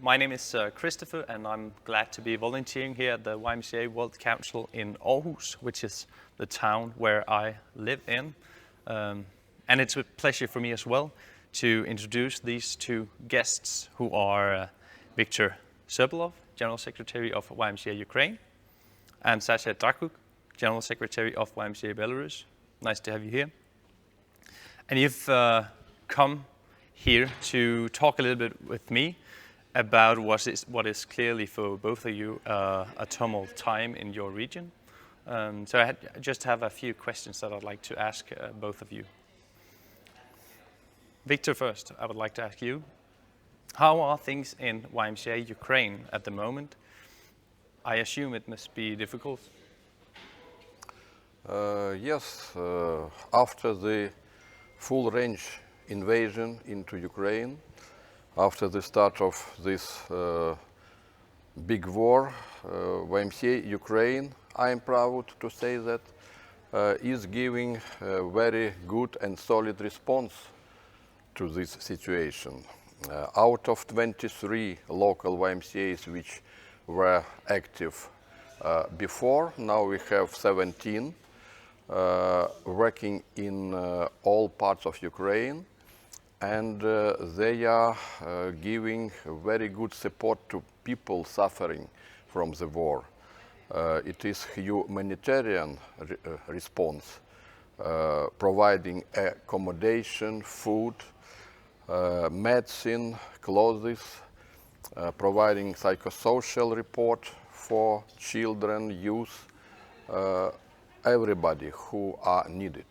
My name is Kristoffer, and I'm glad to be volunteering here at the YMCA World Council in Aarhus, which is the town where I live in. And it's a pleasure for me as well to introduce these two guests who are Viktor Serbulov, General Secretary of YMCA Ukraine, and Sasha Drachuk, General Secretary of YMCA Belarus. Nice to have you here. And you've come here to talk a little bit with me about what is clearly for both of you a tumult time in your region. So I just have a few questions that I'd like to ask both of you. Viktor first, I would like to ask you, how are things in YMCA Ukraine at the moment? I assume it must be difficult. Yes, after the full-range invasion into Ukraine, after the start of this big war, YMCA Ukraine, I am proud to say that, is giving a very good and solid response to this situation. Out of 23 local YMCAs which were active before, now we have 17 working in all parts of Ukraine, and they are giving very good support to people suffering from the war. It is humanitarian response, providing accommodation, food, medicine, clothes, providing psychosocial report for children, youth, everybody who are needed.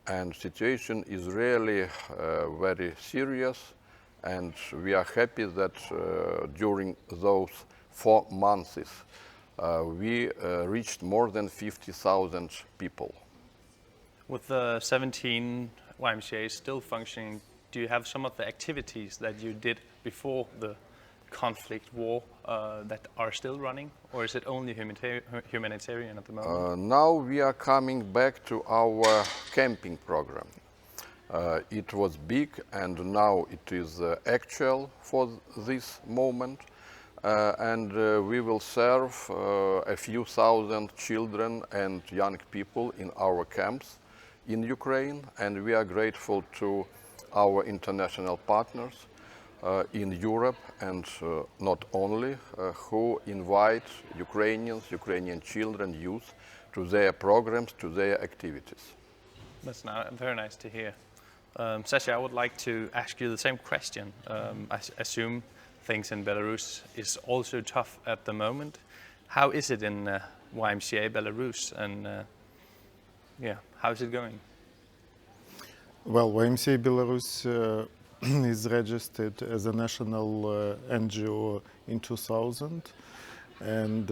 And situation is really very serious, and we are happy that during those 4 months we reached more than 50,000 people. With the 17 YMCAs still functioning, do you have some of the activities that you did before the conflict, war, that are still running, or is it only humanitarian at the moment? Now we are coming back to our camping program. It was big, and now it is actual for this moment, and we will serve a few thousand children and young people in our camps in Ukraine, and we are grateful to our international partners in Europe, and not only, who invite Ukrainian children, youth, to their programs, to their activities. That's very nice to hear. Sasha, I would like to ask you the same question. I assume things in Belarus is also tough at the moment. How is it in YMCA Belarus, and how is it going? Well, YMCA Belarus is registered as a national NGO in 2000, and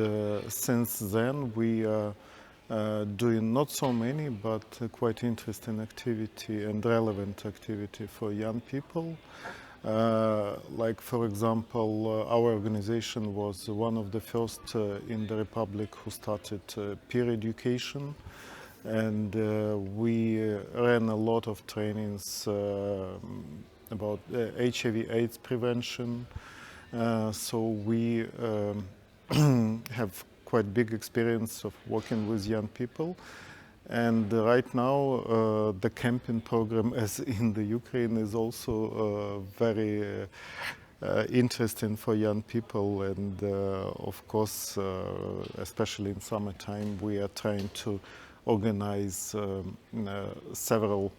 since then we are doing not so many but quite interesting activity and relevant activity for young people. Like, for example, our organization was one of the first in the Republic who started peer education, and we ran a lot of trainings about HIV/AIDS prevention. So we have quite big experience of working with young people. And right now the camping program, as in the Ukraine, is also very interesting for young people. And of course, especially in summertime, we are trying to organize several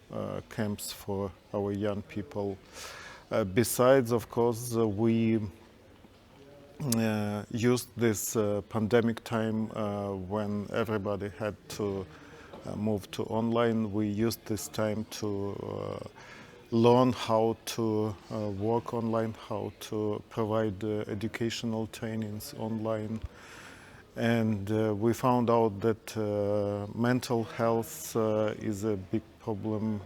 camps for our young people. Besides, of course, we used this pandemic time when everybody had to move to online. We used this time to learn how to work online, how to provide educational trainings online. And we found out that mental health is a big problem,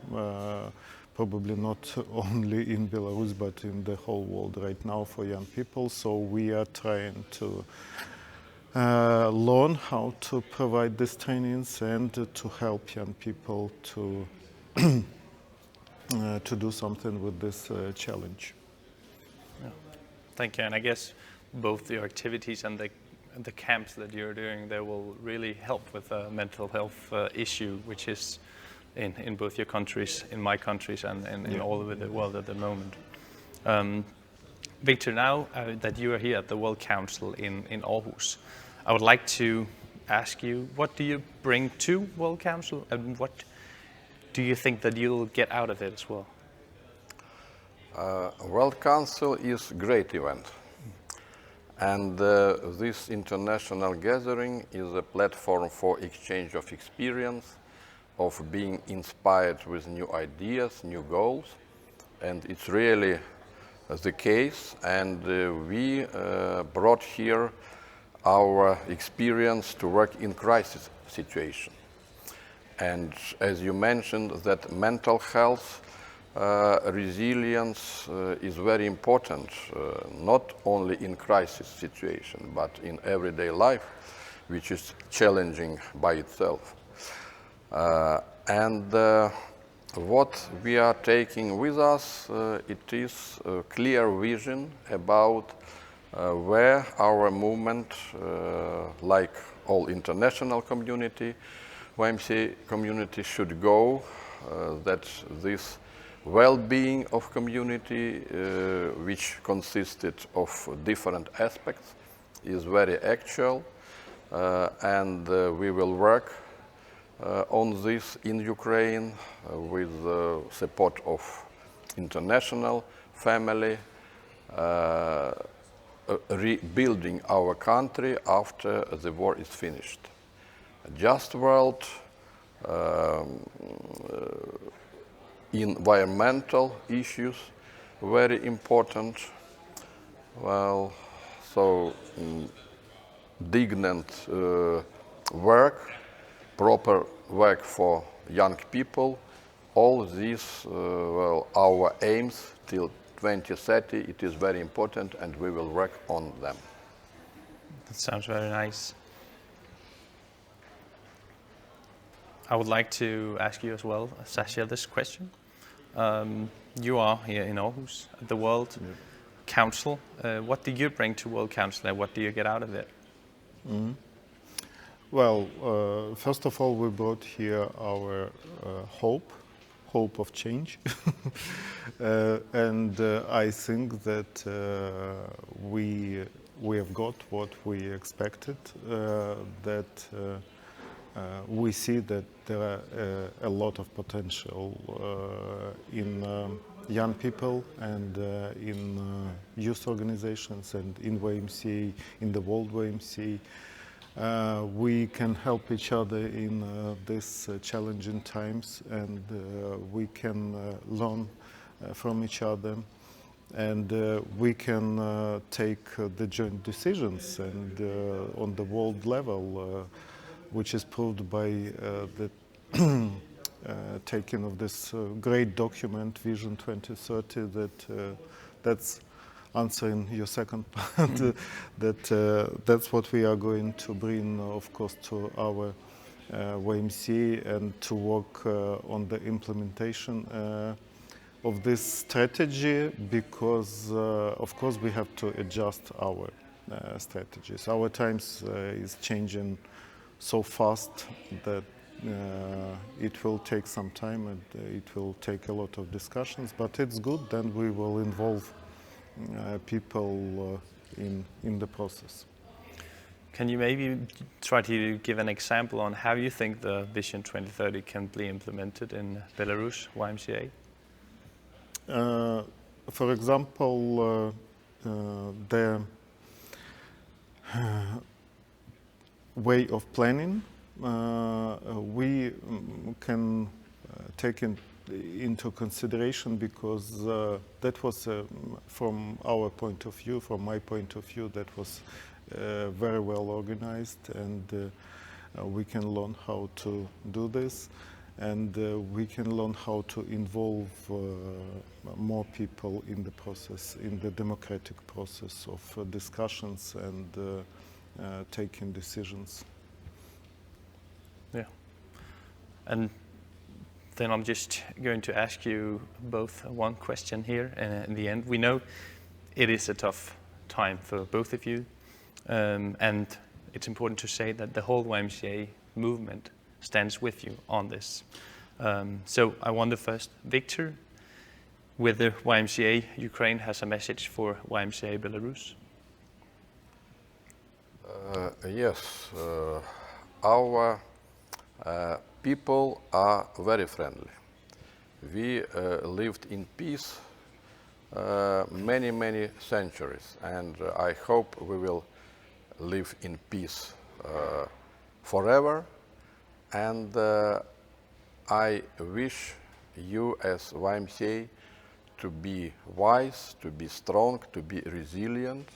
probably not only in Belarus but in the whole world right now for young people. So we are trying to learn how to provide these trainings and to help young people to do something with this challenge. Yeah. Thank you. And I guess both the activities and the camps that you're doing, they will really help with the mental health issue, which is in both your countries, in my countries, and in all over the world at the moment. Victor, now that you are here at the World Council in Aarhus, I would like to ask you, what do you bring to World Council, and what do you think that you'll get out of it as well? World Council is a great event, and this international gathering is a platform for exchange of experience, of being inspired with new ideas, new goals, and it's really the case. And we brought here our experience to work in crisis situation. And as you mentioned, that mental health resilience is very important, not only in crisis situation, but in everyday life, which is challenging by itself. What we are taking with us, it is a clear vision about where our movement, like all international community, YMCA community should go, that this well-being of community, which consisted of different aspects, is very actual, and we will work on this in Ukraine with the support of international family, rebuilding our country after the war is finished. A just world, environmental issues, very important. Well, so dignant work, proper work for young people, all these, our aims till 2030, it is very important, and we will work on them. That sounds very nice. I would like to ask you as well, Sasha, this question. You are here in Aarhus at the World Council. What do you bring to World Council, and what do you get out of it? Mm-hmm. Well, first of all, we brought here our hope of change. And I think that we have got what we expected, that we see that there are a lot of potential in young people and in youth organizations and in YMCA, in the World YMCA. We can help each other in these challenging times, and we can learn from each other, and we can take the joint decisions and on the world level, which is proved by the taking of this great document, Vision 2030, that's answering your second part, that's what we are going to bring, of course, to our YMCA, and to work on the implementation of this strategy, because, of course, we have to adjust our strategies. Our times is changing so fast that it will take some time, and it will take a lot of discussions, but it's good, then we will involve people in the process. Can you maybe try to give an example on how you think the Vision 2030 can be implemented in Belarus, YMCA? For example, the way of planning, we can take into consideration, because that was, from our point of view, from my point of view, that was very well organized, and we can learn how to do this, and we can learn how to involve more people in the process, in the democratic process of discussions and taking decisions. Yeah. And then I'm just going to ask you both one question here in the end. We know it is a tough time for both of you. And it's important to say that the whole YMCA movement stands with you on this. So I wonder first, Victor, whether YMCA Ukraine has a message for YMCA Belarus? Yes, our people are very friendly. We lived in peace many centuries, and I hope we will live in peace forever. And I wish you as YMCA to be wise, to be strong, to be resilient,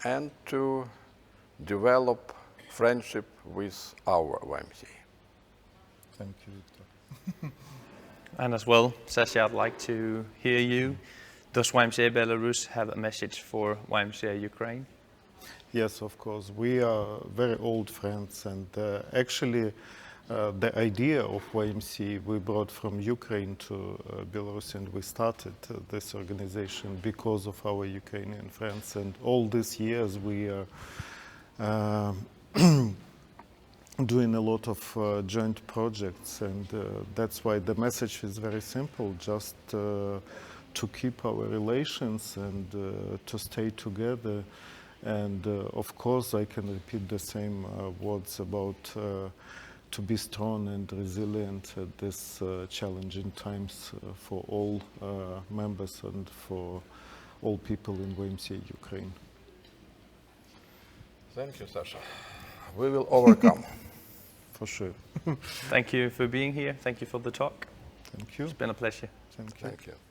and to develop friendship with our YMCA. Thank you, Victor. And as well, Sasha, I'd like to hear you. Does YMCA Belarus have a message for YMCA Ukraine? Yes, of course. We are very old friends, and actually the idea of YMCA we brought from Ukraine to Belarus, and we started this organization because of our Ukrainian friends. And all these years we are doing a lot of joint projects, and that's why the message is very simple, just to keep our relations and to stay together. And of course I can repeat the same words about to be strong and resilient at this challenging times for all members and for all people in YMCA Ukraine. Thank you, Sasha. We will overcome. For sure. Thank you for being here. Thank you for the talk. Thank you. It's been a pleasure. Thank you. Thank you.